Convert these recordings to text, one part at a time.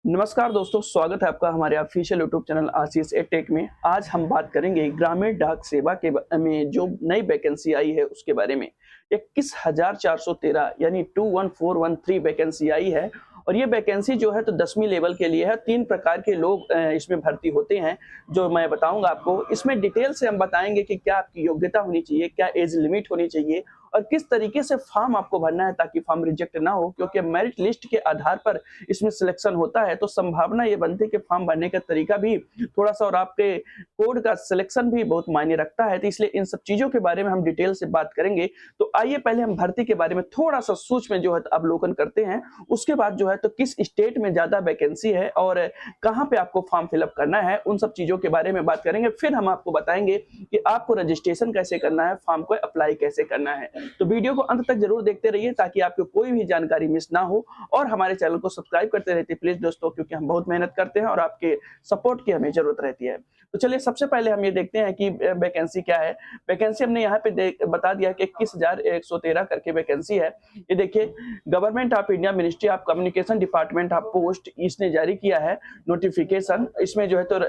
नमस्कार दोस्तों, स्वागत है आपका हमारे ऑफिशियल यूट्यूब चैनल आशीष ए टेक में। आज हम बात करेंगे ग्रामीण डाक सेवा के में जो नई वैकेंसी आई है उसके बारे में। 21,413 यानी 21413 वैकेंसी आई है और ये वैकेंसी जो है तो 10वीं लेवल के लिए है। 3 प्रकार के लोग इसमें भर्ती होते हैं जो मैं बताऊंगा आपको। इसमें डिटेल से हम बताएंगे कि क्या आपकी योग्यता होनी चाहिए, क्या एज लिमिट होनी चाहिए और किस तरीके से फॉर्म आपको भरना है ताकि फॉर्म रिजेक्ट ना हो, क्योंकि मेरिट लिस्ट के आधार पर इसमें सिलेक्शन होता है। तो संभावना ये बनती है कि फॉर्म भरने का तरीका भी थोड़ा सा और आपके कोड का सिलेक्शन भी बहुत मायने रखता है। तो इसलिए इन सब चीजों के बारे में हम डिटेल से बात करेंगे। तो आइए पहले हम भर्ती के बारे में थोड़ा सा सूक्ष्म जो है अवलोकन करते हैं। उसके बाद जो है तो किस स्टेट में ज्यादा वैकेंसी है और कहाँ पे आपको फॉर्म फिलअप करना है, उन सब चीजों के बारे में बात करेंगे। फिर हम आपको बताएंगे कि आपको रजिस्ट्रेशन कैसे करना है, फॉर्म को अप्लाई कैसे करना है। तो वीडियो को अंत तक जरूर देखते रहिए ताकि आपको कोई भी जानकारी मिस ना हो और हमारे चैनल को सब्सक्राइब करते रहते प्लीज दोस्तों, क्योंकि हम बहुत मेहनत करते हैं और आपके सपोर्ट की हमें जरूरत रहती है। तो चलिए सबसे पहले हम ये देखते हैं कि वैकेंसी क्या है। वैकेंसी हमने यहाँ पे बता दिया कि 21,113 करके वैकेंसी है। ये देखिए, government of India ministry of communication department of post इसने जारी किया है नोटिफिकेशन। इसमें जो है तो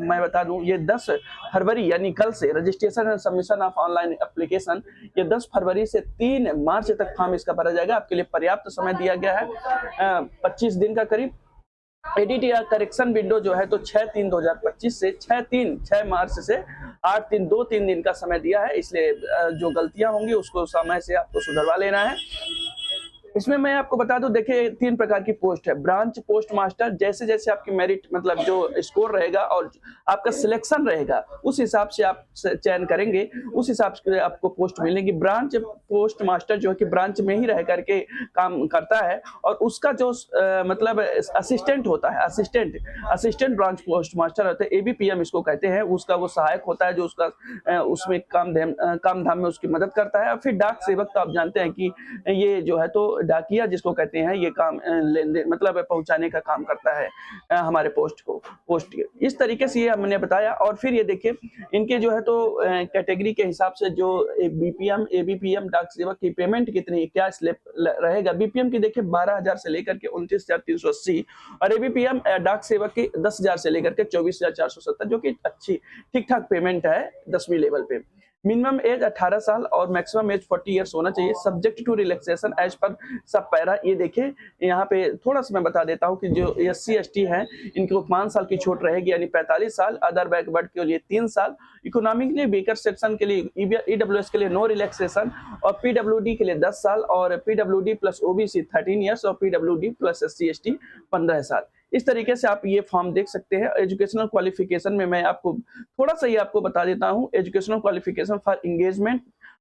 मैं बता दूं, ये 10 फरवरी यानी कल से registration and submission of online application, ये 10 फरवरी से 3 मार्च तक फॉर्म इसका भरा जाएगा। आपके लिए पर्याप्त समय दिया गया है 25 दिन का करीब। एडिट या करेक्शन विंडो जो है तो 6/3/2025 से 6 मार्च से 8/3 2-3 दिन का समय दिया है। इसलिए जो गलतियां होंगी उसको समय से आपको सुधरवा लेना है। इसमें मैं आपको बता दूं, देखिए 3 प्रकार की पोस्ट है। ब्रांच पोस्ट मास्टर, जैसे जैसे आपकी मेरिट मतलब जो स्कोर रहेगा और आपका सिलेक्शन रहेगा उस हिसाब से आप चयन करेंगे, उस हिसाब से आपको पोस्ट मिलेगी। ब्रांच पोस्ट मास्टर जो है कि ब्रांच में ही रह करके काम करता है और उसका जो मतलब असिस्टेंट होता है, असिस्टेंट ब्रांच पोस्ट मास्टर होता है, एबीपीएम इसको कहते हैं। उसका वो सहायक होता है जो उसका उसमें काम धाम में उसकी मदद करता है। और फिर डाक सेवक, तो आप जानते हैं कि ये जो है तो डाकिया जिसको कहते हैं, ये काम लेन देन मतलब पहुंचाने का काम करता है हमारे पोस्ट के। इस तरीके से ये हमने बताया। और फिर ये देखिए इनके जो है तो कैटेगरी के हिसाब से जो बीपीएम एबीपीएम डाक सेवक की पेमेंट कितनी क्या स्लिप रहेगा। बीपीएम की देखिए 12,000 से लेकर के 29,380 और एबीपीएम डाक सेवक की 10,000 से लेकर के 24,470, जो कि अच्छी ठीक ठाक पेमेंट है 10वीं लेवल पे। मिनिमम एज 18 साल और मैक्सिमम एज 40 इयर्स होना चाहिए, subject to relaxation as per सब पैरा। ये देखिए यहाँ पे थोड़ा सा मैं बता देता हूँ कि जो एससी एसटी हैं इनको 5 साल की छूट रहेगी यानी 45 साल। अदर बैकवर्ड के लिए 3 साल। इकोनॉमिकली वीकर सेक्शन के लिए ईडब्ल्यूएस के लिए नो रिलैक्सेशन और पीडब्ल्यूडी के लिए 10 साल और पीडब्ल्यूडी प्लस ओबीसी 13 इयर्स और पीडब्ल्यूडी प्लस एससी एसटी 15 साल। इस तरीके से आप ये फॉर्म देख सकते हैं। एजुकेशनल क्वालिफिकेशन में मैं आपको थोड़ा सा ये आपको बता देता हूँ। एजुकेशनल क्वालिफिकेशन फॉर एंगेजमेंट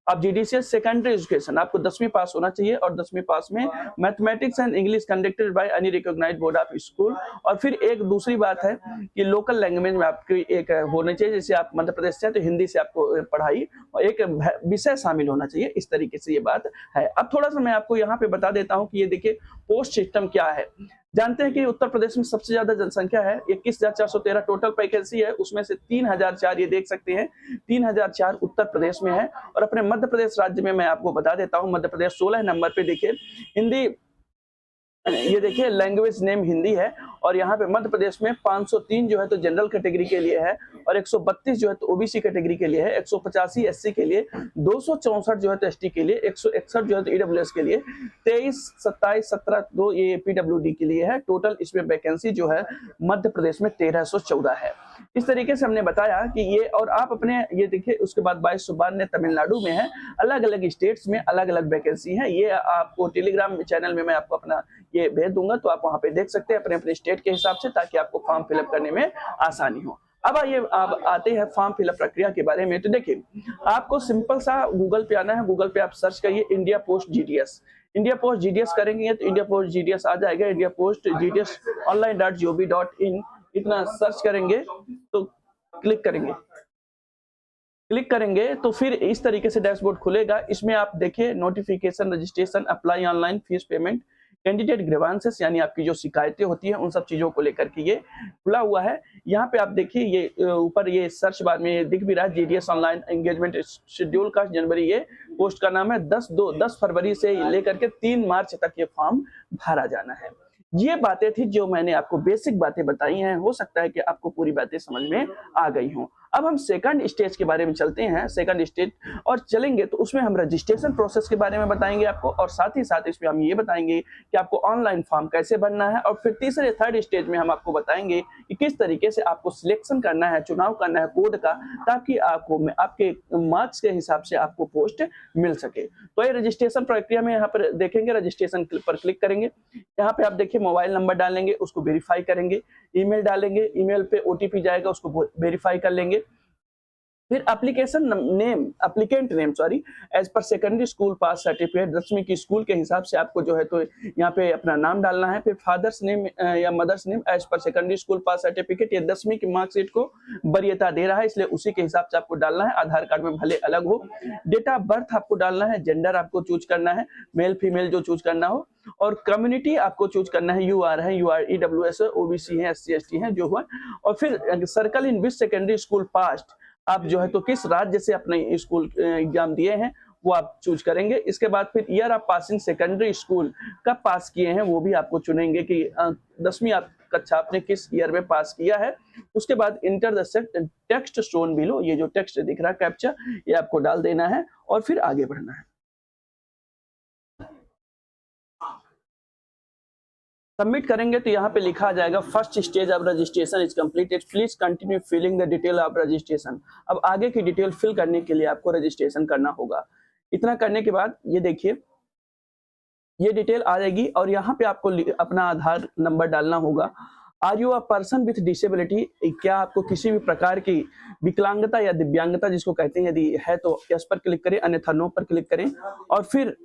आप जीडीसीएस सेकेंडरी एजुकेशन, आपको 10वीं पास होना चाहिए और 10वीं पास में mathematics and English conducted by any recognised board of school. और फिर एक दूसरी बात है कि लोकल लैंग्वेज में आपकी एक होना चाहिए, जैसे आप मध्य प्रदेश से हैं तो हिंदी से आपको पढ़ाई और एक विषय शामिल होना चाहिए। इस तरीके से ये बात है। अब थोड़ा सा मैं आपको यहाँ पे बता देता हूँ कि ये देखिए पोस्ट सिस्टम क्या है। जानते हैं कि उत्तर प्रदेश में सबसे ज्यादा जनसंख्या है, 21,413 टोटल वैकेंसी है, उसमें से 3,004 ये देख सकते हैं 3,004 उत्तर प्रदेश में है। और अपने मध्य प्रदेश राज्य में मैं आपको बता देता हूं, मध्य प्रदेश 16 नंबर पे। देखिए हिंदी, ये देखिए लैंग्वेज नेम हिंदी है और यहाँ पे मध्य प्रदेश में 503 जो है तो जनरल कैटेगरी के लिए है और 132 जो है तो ओबीसी कैटेगरी के लिए है, 185 एससी के लिए, 264 जो है तो एसटी के लिए, 161 जो है तो ईडब्ल्यूएस के लिए, 23, 27, 17 2 ये पीडब्ल्यूडी के लिए है। टोटल इसमें वैकेंसी जो है मध्य प्रदेश में 1314 है। इस तरीके से हमने बताया कि ये, और आप अपने ये देखिए उसके बाद 2292 तमिलनाडु में है। अलग अलग स्टेट्स में अलग अलग वैकेंसी है। ये आपको टेलीग्राम चैनल में मैं आपको अपना ये भेज दूंगा, तो आप वहां पे देख सकते हैं अपने अपने स्टेट के हिसाब से, ताकि आपको फॉर्म फिलअप करने में आसानी हो। अब आइए आप आते हैं फॉर्म फिलअप प्रक्रिया के बारे में। तो देखिए आपको सिंपल सा गूगल पे आना है। गूगल पे आप सर्च करिए India post GDS. India post GDS करेंगे तो इंडिया पोस्ट जीडीएस आ जाएगा। इंडिया पोस्ट जीडीएस online.gov.in इतना सर्च करेंगे तो क्लिक करेंगे तो फिर इस तरीके से डैशबोर्ड खुलेगा। इसमें आप देखिए notification, registration, apply online, fees payment, candidate grievances यानी आपकी जो शिकायतें होती हैं उन सब चीजों को लेकर के ये खुला हुआ है। यहाँ पे आप देखिए ये ऊपर ये सर्च बार में ये दिख भी रहा है जीडीएस ऑनलाइन एंगेजमेंट शेड्यूल का जनवरी। ये पोस्ट का नाम है। 10 फरवरी से लेकर के 3 मार्च तक ये फॉर्म भरा जाना है। ये बातें थी जो मैंने आपको बेसिक बातें बताई हैं, हो सकता है कि आपको पूरी बातें समझ में आ गई हों। अब हम सेकंड स्टेज के बारे में चलते हैं, सेकंड स्टेज और चलेंगे तो उसमें हम रजिस्ट्रेशन प्रोसेस के बारे में बताएँगे आपको और साथ ही साथ इसमें हम ये बताएँगे कि आपको ऑनलाइन फॉर्म कैसे भरना है और फिर तीसरे थर्ड स्टेज में हम आपको बताएँगे कि किस तरीके से आपको सिलेक्शन करना है, चुनाव करना है कोड का, ताकि आपको आपके मार्क्स के हिसाब से आपको पोस्ट मिल सके। तो ये रजिस्ट्रेशन प्रक्रिया में यहाँ पर देखेंगे, रजिस्ट्रेशन पर क्लिक करेंगे। यहाँ पे आप देखिए मोबाइल नंबर डालेंगे, उसको वेरीफाई करेंगे, ईमेल डालेंगे, ईमेल पे ओटीपी जाएगा, उसको वेरीफाई कर लेंगे। फिर एप्लीकेंट नेम सॉरी, एज पर सेकेंडरी स्कूल पास सर्टिफिकेट 10वीं की स्कूल के हिसाब से आपको जो है तो यहाँ पे अपना नाम डालना है। फिर फादर्स नेम या मदर्स नेम एज पर सेकेंडरी स्कूल पास सर्टिफिकेट, ये 10वीं की मार्कशीट को वरीयता दे रहा है, इसलिए उसी के हिसाब से आपको डालना है। आधार कार्ड में भले अलग हो। डेट ऑफ बर्थ आपको डालना है, जेंडर आपको चूज करना है, मेल फीमेल जो चूज करना हो, और कम्युनिटी आपको चूज करना है, यूआर है, यूआर ईडब्ल्यूएस है, ओबीसी है, एससी एसटी है, जो हुआ। और फिर सर्कल इन विच सेकेंडरी स्कूल पास्ट, आप जो है तो किस राज्य से अपने स्कूल एग्जाम दिए हैं वो आप चूज करेंगे। इसके बाद फिर year of passing secondary school कब पास किए हैं वो भी आपको चुनेंगे कि 10वीं कक्षा आपने किस ईयर में पास किया है। उसके बाद enter the text shown below, ये जो टेक्स्ट दिख रहा है कैप्चा, ये आपको डाल देना है और फिर आगे बढ़ना है। सबमिट करेंगे तो यहाँ पे लिखा आ जाएगा first stage of registration is completed, please continue filling the detail of registration. अब आगे की डिटेल फिल करने के लिए आपको रजिस्ट्रेशन करना होगा। इतना करने के बाद ये देखिए ये डिटेल आ जाएगी और यहाँ पे आपको अपना आधार नंबर डालना होगा। Are you a person with disability, क्या आपको किसी भी प्रकार की विकलांगता या दिव्यांगता जिसको कहते हैं, यदि है तो यस पर क्लिक करें, अन्यथा नो पर क्लिक करें। और फिर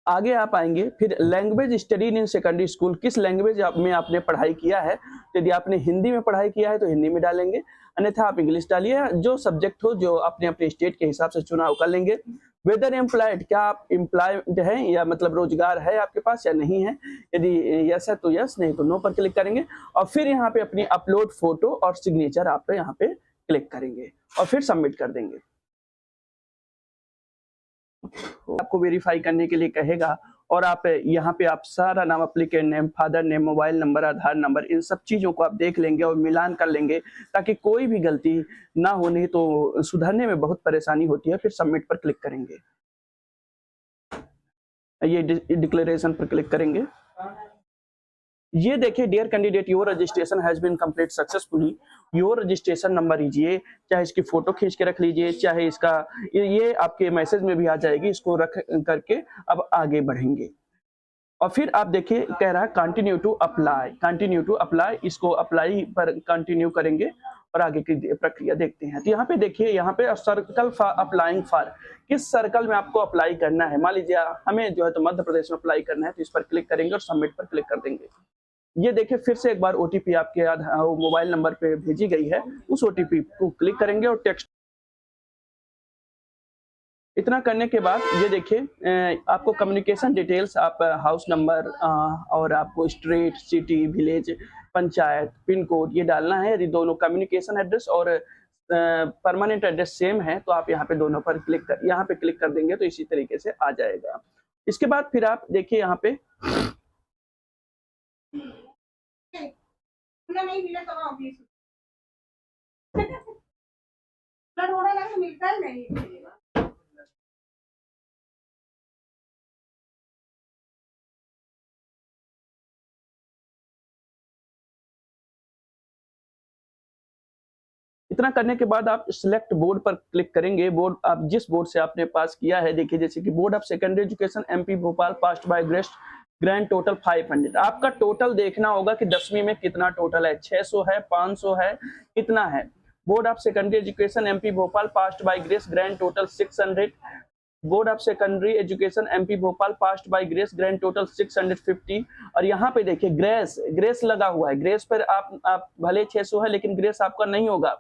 आगे आप आएंगे, फिर language studied in secondary school, किस लैंग्वेज में आपने पढ़ाई किया है। तो यदि आपने हिंदी में पढ़ाई किया है तो हिंदी में डालेंगे, अन्यथा आप इंग्लिश डालिए, जो सब्जेक्ट हो जो अपने अपने स्टेट के हिसाब से चुनाव कर लेंगे। वेदर एम्प्लॉयड, क्या आप एम्प्लॉयड है या मतलब रोजगार है आपके पास या नहीं है, यदि यस है तो यस, नहीं तो नो पर क्लिक करेंगे। और फिर यहाँ पे अपनी अपलोड फोटो और सिग्नेचर आप यहाँ पे क्लिक करेंगे और फिर सबमिट कर देंगे। आपको वेरीफाई करने के लिए कहेगा और आप यहाँ पे आप सारा नाम, applicant name, father name, mobile number, Aadhaar number, इन सब चीज़ों को आप देख लेंगे और मिलान कर लेंगे ताकि कोई भी गलती ना होने, तो सुधरने में बहुत परेशानी होती है। फिर सबमिट पर क्लिक करेंगे, ये डिक्लेरेशन पर क्लिक करेंगे। ये देखिए dear candidate, your registration has been complete successfully, your registration number लीजिए, चाहे इसकी फोटो खींच के रख लीजिए, चाहे इसका ये आपके मैसेज में भी आ जाएगी, इसको रख करके अब आगे बढ़ेंगे। और फिर आप देखिए कह रहा है continue to apply, continue to apply, इसको अप्लाई पर कंटिन्यू करेंगे और आगे की प्रक्रिया देखते हैं। तो यहाँ पे देखिए, यहाँ पे सर्कल फॉर अप्लाइंग फॉर, किस सर्कल में आपको अप्लाई करना है। मान लीजिए हमें जो है तो मध्य प्रदेश में अप्लाई करना है, तो इस पर क्लिक करेंगे और सबमिट पर क्लिक कर देंगे। ये देखिए फिर से एक बार ओटीपी आपके मोबाइल नंबर पे भेजी गई है, उस ओटीपी को क्लिक करेंगे और टेक्स्ट। इतना करने के बाद ये देखिए आपको कम्युनिकेशन डिटेल्स, आप हाउस नंबर और आपको street, city, village, panchayat, pin code ये डालना है। यदि दोनों कम्युनिकेशन एड्रेस और परमानेंट एड्रेस सेम है तो आप यहाँ पे दोनों पर यहाँ पे क्लिक कर देंगे तो इसी तरीके से आ जाएगा। इसके बाद फिर आप देखिए यहाँ पे नहीं मिला तो ऑफिस थोड़ा लगा मिलता ही नहीं। इतना करने के बाद आप सिलेक्ट बोर्ड पर क्लिक करेंगे। बोर्ड, आप जिस बोर्ड से आपने पास किया है, देखिए जैसे कि board of secondary education MP Bhopal, passed by Greste, grand total 500। आपका टोटल देखना होगा कि 10वीं में कितना टोटल है, 600 है, 500 है, कितना है। Board of secondary education MP Bhopal, passed by grace, grand total 600। Board of secondary education MP Bhopal, passed by grace, grand total 650। और यहाँ पे देखिए ग्रेस लगा हुआ है, ग्रेस पर आप भले 600 है लेकिन ग्रेस आपका नहीं होगा,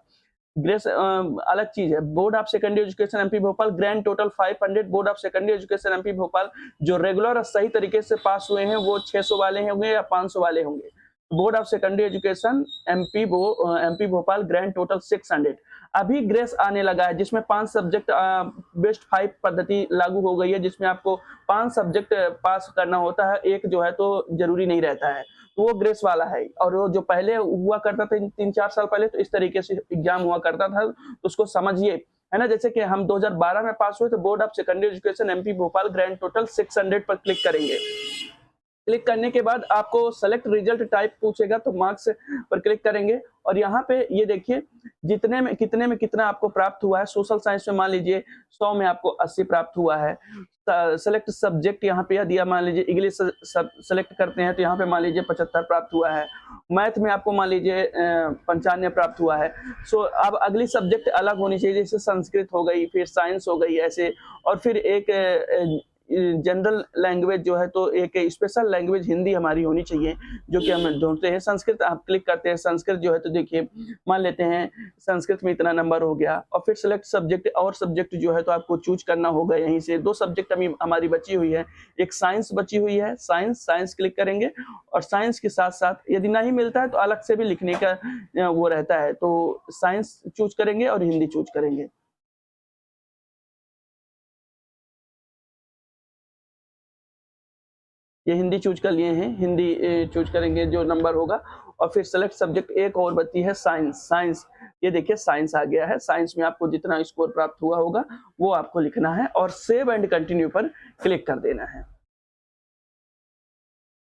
ग्रेस अलग चीज है। Board of secondary education MP Bhopal, grand total 500। Board of secondary education MP Bhopal, जो रेगुलर और सही तरीके से पास हुए हैं वो 600 वाले होंगे या 500 वाले होंगे। Board of secondary education MP Bhopal, grand total 600। अभी ग्रेस आने लगा है जिसमें 5 सब्जेक्ट बेस्ट 5 पद्धति लागू हो गई है, जिसमें आपको 5 सब्जेक्ट पास करना होता है, एक जो है तो जरूरी नहीं रहता है, तो वो ग्रेस वाला है। और वो जो पहले हुआ करता था 3-4 साल पहले, तो इस तरीके से एग्जाम हुआ करता था, तो उसको समझिए, है ना। जैसे कि हम 2012 में पास हुए, तो board of secondary education MP Bhopal grand total 600 पर क्लिक करेंगे। क्लिक करने के बाद आपको सेलेक्ट रिजल्ट टाइप पूछेगा, तो मार्क्स पर क्लिक करेंगे और यहाँ पे ये देखिए जितने में कितना आपको प्राप्त हुआ है। सोशल साइंस में मान लीजिए 100 में आपको 80 प्राप्त हुआ है। सेलेक्ट सब्जेक्ट यहाँ पे दिया, मान लीजिए इंग्लिश सेलेक्ट करते हैं तो यहाँ पे मान लीजिए 75 प्राप्त हुआ है। मैथ में आपको मान लीजिए 95 प्राप्त हुआ है। सो अब अगली सब्जेक्ट अलग होनी चाहिए, जैसे संस्कृत हो गई, फिर साइंस हो गई ऐसे, और फिर एक जनरल लैंग्वेज जो है तो एक स्पेशल लैंग्वेज हिंदी हमारी होनी चाहिए, जो कि हम ढूंढते हैं। संस्कृत आप क्लिक करते हैं, संस्कृत जो है तो देखिए मान लेते हैं संस्कृत में इतना नंबर हो गया, और फिर सेलेक्ट सब्जेक्ट, और सब्जेक्ट जो है तो आपको चूज करना होगा। यहीं से 2 सब्जेक्ट हमारी बची हुई है, एक साइंस बची हुई है, साइंस क्लिक करेंगे, और साइंस के साथ साथ यदि नहीं मिलता है तो अलग से भी लिखने का वो रहता है, तो साइंस चूज करेंगे और हिंदी चूज करेंगे। ये हिंदी चूज कर लिए हैं, हिंदी चूज करेंगे जो नंबर होगा, और फिर सेलेक्ट सब्जेक्ट एक और बची है साइंस। ये देखिए साइंस आ गया है। साइंस में आपको जितना स्कोर प्राप्त हुआ होगा वो आपको लिखना है और सेव एंड कंटिन्यू पर क्लिक कर देना है।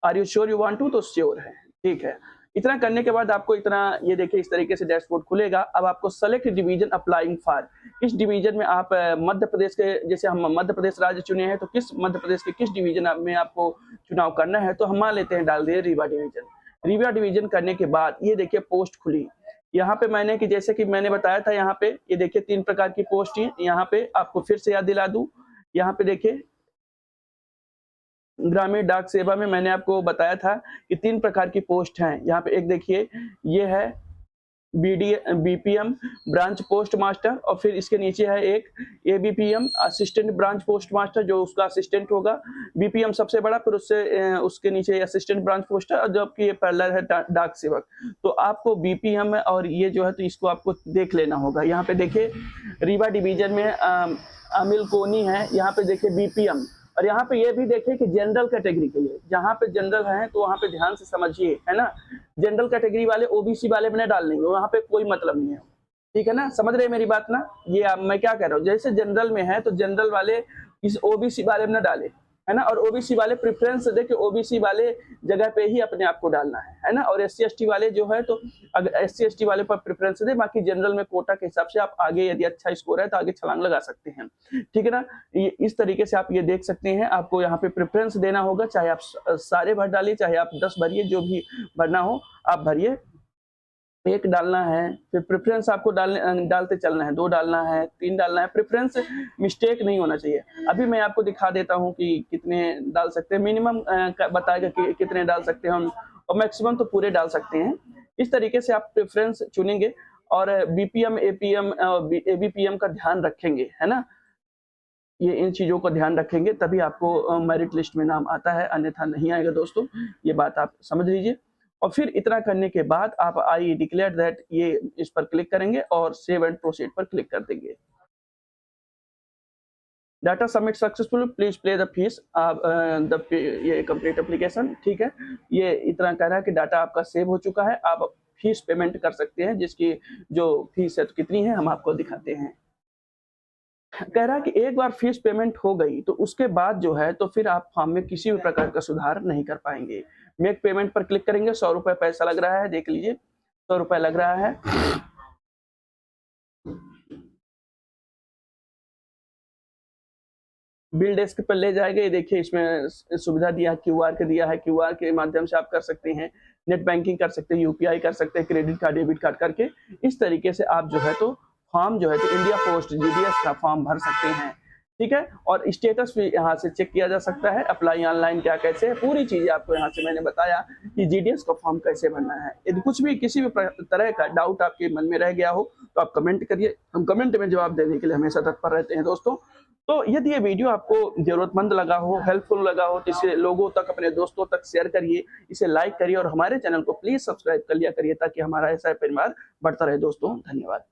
Are you sure you want to? तो श्योर है, ठीक है। इतना करने के बाद आपको इतना, ये देखिए इस तरीके से डैशबोर्ड खुलेगा। अब आपको सेलेक्ट डिवीजन अप्लाइंग फॉर, किस डिवीजन में आप मध्य प्रदेश के, जैसे हम मध्य प्रदेश राज्य चुने हैं, तो किस मध्य प्रदेश के किस डिवीजन में आपको चुनाव करना है, तो हम मान लेते हैं डाल दिए रीवा डिवीजन। रीवा डिवीजन करने के बाद ये देखिए पोस्ट खुली। यहाँ पे मैंने कि जैसे कि मैंने बताया था, यहाँ पे ये देखिए 3 प्रकार की पोस्ट है। यहाँ पे आपको फिर से याद दिला दूं, यहाँ पे देखिए ग्रामीण डाक सेवा में मैंने आपको बताया था कि 3 प्रकार की पोस्ट हैं। यहाँ पे एक देखिए ये है बीपीएम ब्रांच पोस्ट मास्टर, और फिर इसके नीचे है एक ABPM assistant branch post master, जो उसका असिस्टेंट होगा। बीपीएम सबसे बड़ा, फिर उसके नीचे असिस्टेंट ब्रांच पोस्टर, और जबकि ये पैरेलल है डाक सेवक। तो आपको बीपीएम और ये जो है तो इसको आपको देख लेना होगा। यहाँ पे देखिए रीवा डिवीजन में अमिल कोनी है, यहाँ पे देखिए बीपीएम। और यहाँ पे ये भी देखिए कि जनरल कैटेगरी के लिए, जहाँ पे जनरल है तो वहाँ पे ध्यान से समझिए, है ना। जनरल कैटेगरी वाले ओबीसी वाले में नहीं डालने, वहाँ पे कोई मतलब नहीं है, ठीक है ना। समझ रहे हैं मेरी बात ना। ये अब मैं क्या कह रहा हूँ, जैसे जनरल में है तो जनरल वाले इस ओबीसी वाले में न डाले, है ना। और ओबीसी वाले प्रेफरेंस देखिए, ओबीसी वाले जगह पे ही अपने आप को डालना है ना। और एससी एसटी वाले जो है तो अगर एससी एसटी वाले पर प्रेफरेंस दे, बाकी जनरल में कोटा के हिसाब से आप आगे यदि अच्छा स्कोर है तो आगे छलांग लगा सकते हैं, ठीक है ना। ये इस तरीके से आप ये देख सकते हैं। आपको यहाँ पे प्रेफरेंस देना होगा, चाहे आप सारे भर डालिए, चाहे आप 10 भरिए, जो भी भरना हो आप भरिए। एक डालना है, फिर प्रेफरेंस आपको डालते चलना है, 2 डालना है, 3 डालना है। प्रेफरेंस मिस्टेक नहीं होना चाहिए। अभी मैं आपको दिखा देता हूँ कि कितने डाल सकते हैं। मिनिमम बताएगा कि कितने डाल सकते हैं हम, और मैक्सिमम तो पूरे डाल सकते हैं। इस तरीके से आप प्रेफरेंस चुनेंगे और बीपीएम एपीएम एबीपीएम का ध्यान रखेंगे, है ना। ये इन चीज़ों का ध्यान रखेंगे तभी आपको मेरिट लिस्ट में नाम आता है, अन्यथा नहीं आएगा दोस्तों। ये बात आप समझ लीजिए। और फिर इतना करने के बाद आप आई डिक्लेयर दैट, ये इस पर क्लिक करेंगे और सेव एंड प्रोसीड पर क्लिक कर देंगे। Data submit successful, please play the fees ये कंप्लीट एप्लीकेशन, ठीक है। ये इतना कह रहा है कि डाटा आपका सेव हो चुका है, आप फीस पेमेंट कर सकते हैं, जिसकी जो फीस है तो कितनी है हम आपको दिखाते हैं। कह रहा है कि एक बार फीस पेमेंट हो गई तो उसके बाद जो है तो फिर आप फॉर्म में किसी भी प्रकार का सुधार नहीं कर पाएंगे। मेक पेमेंट पर क्लिक करेंगे, 100 रुपए पैसा लग रहा है, देख लीजिए 100 रुपए लग रहा है। बिल डेस्क पर ले जाएगा। ये देखिए इसमें सुविधा दिया, क्यूआर के दिया है, क्यूआर के माध्यम से आप कर सकते हैं, नेट बैंकिंग कर सकते हैं, यूपीआई कर सकते हैं, क्रेडिट कार्ड डेबिट कार्ड करके। इस तरीके से आप जो है तो फॉर्म जो है तो इंडिया पोस्ट जीडीएस का फॉर्म भर सकते हैं, ठीक है। और स्टेटस भी यहाँ से चेक किया जा सकता है, अप्लाई ऑनलाइन क्या कैसे है, पूरी चीजें आपको यहाँ से मैंने बताया कि जीडीएस का फॉर्म कैसे भरना है। यदि कुछ भी किसी भी तरह का डाउट आपके मन में रह गया हो तो आप कमेंट करिए, हम कमेंट में जवाब देने के लिए हमेशा तत्पर रहते हैं दोस्तों। तो यदि ये वीडियो आपको जरूरतमंद लगा हो, हेल्पफुल लगा हो, तो इसे लोगों तक, अपने दोस्तों तक शेयर करिए, इसे लाइक करिए और हमारे चैनल को प्लीज सब्सक्राइब कर लिया करिए, ताकि हमारा ऐसा परिवार बढ़ता रहे दोस्तों। धन्यवाद।